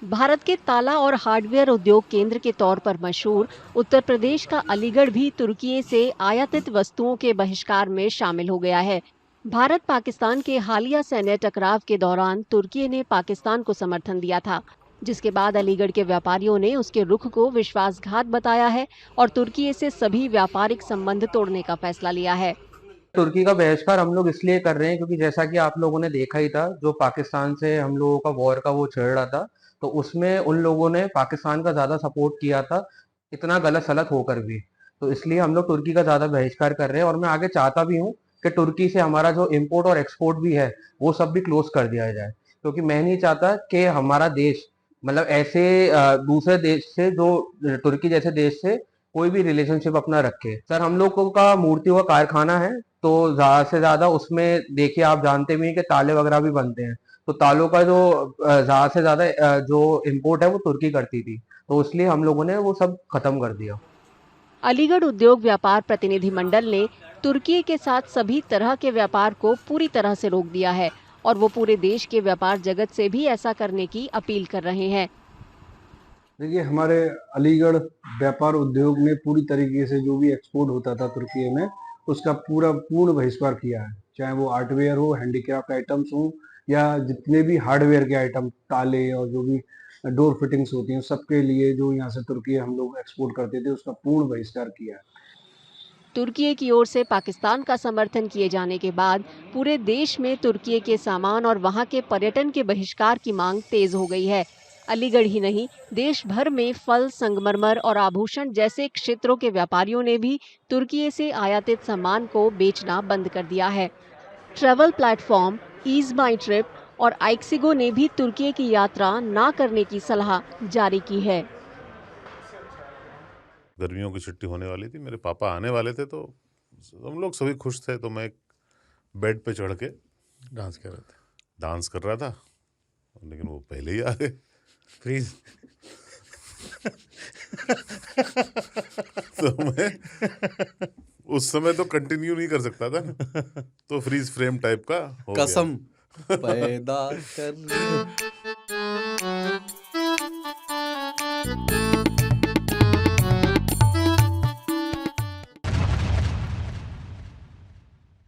भारत के ताला और हार्डवेयर उद्योग केंद्र के तौर पर मशहूर उत्तर प्रदेश का अलीगढ़ भी तुर्की से आयातित वस्तुओं के बहिष्कार में शामिल हो गया है। भारत पाकिस्तान के हालिया सैन्य टकराव के दौरान तुर्की ने पाकिस्तान को समर्थन दिया था, जिसके बाद अलीगढ़ के व्यापारियों ने उसके रुख को विश्वासघात बताया है और तुर्की से सभी व्यापारिक संबंध तोड़ने का फैसला लिया है। तुर्की का बहिष्कार हम लोग इसलिए कर रहे हैं क्योंकि जैसा कि आप लोगों ने देखा ही था, जो पाकिस्तान से हम लोगों का वॉर का वो छेड़ रहा था, तो उसमें उन लोगों ने पाकिस्तान का ज्यादा सपोर्ट किया था, इतना गलत सलत होकर भी। तो इसलिए हम लोग तुर्की का ज्यादा बहिष्कार कर रहे हैं और मैं आगे चाहता भी हूँ कि तुर्की से हमारा जो इम्पोर्ट और एक्सपोर्ट भी है वो सब भी क्लोज कर दिया जाए, क्योंकि मैं नहीं चाहता कि हमारा देश मतलब ऐसे दूसरे देश से, जो तुर्की जैसे देश से कोई भी रिलेशनशिप अपना रखे। सर, हम लोगों का मूर्तियों का कारखाना है, तो ज्यादा से ज्यादा उसमें देखिए, आप जानते भी हैं कि ताले वगैरह भी बनते हैं। तो तालों का जो ज्यादा से ज्यादा जो इम्पोर्ट है वो तुर्की करती थी, तो इसलिए हम लोगों ने वो सब खत्म कर दिया। अलीगढ़ उद्योग व्यापार प्रतिनिधि मंडल ने तुर्की के साथ सभी तरह के व्यापार को पूरी तरह से रोक दिया है और वो पूरे देश के व्यापार जगत से भी ऐसा करने की अपील कर रहे हैं। देखिए, हमारे अलीगढ़ व्यापार उद्योग ने पूरी तरीके से जो भी एक्सपोर्ट होता था तुर्की में, उसका पूरा पूर्ण बहिष्कार किया है। चाहे वो आर्टवेयर हो, हैंडीक्राफ्ट आइटम्स हो, या जितने भी हार्डवेयर के आइटम, ताले और जो भी डोर फिटिंग्स होती हैं, सबके लिए जो यहाँ से तुर्की हम लोग एक्सपोर्ट करते थे, उसका पूर्ण बहिष्कार किया है। तुर्की की ओर से पाकिस्तान का समर्थन किए जाने के बाद पूरे देश में तुर्की के सामान और वहां के पर्यटन के बहिष्कार की मांग तेज हो गई है। अलीगढ़ ही नहीं, देश भर में फल, संगमरमर और आभूषण जैसे क्षेत्रों के व्यापारियों ने भी तुर्की से आयातित सामान को बेचना बंद कर दिया है। ट्रैवल प्लेटफॉर्म ईज माई ट्रिप और आइक्सिगो ने भी तुर्की की यात्रा ना करने की सलाह जारी की है। गर्मियों की छुट्टी होने वाली थी, मेरे पापा आने वाले थे, तो हम लोग सभी खुश थे। तो मैं एक बेड पे चढ़ के डांस कर रहा था, लेकिन वो पहले ही आ गए। फ्रीज। तो मैं उस समय तो कंटिन्यू नहीं कर सकता था ना, तो फ्रीज फ्रेम टाइप का हो गया। कसम पैदा कर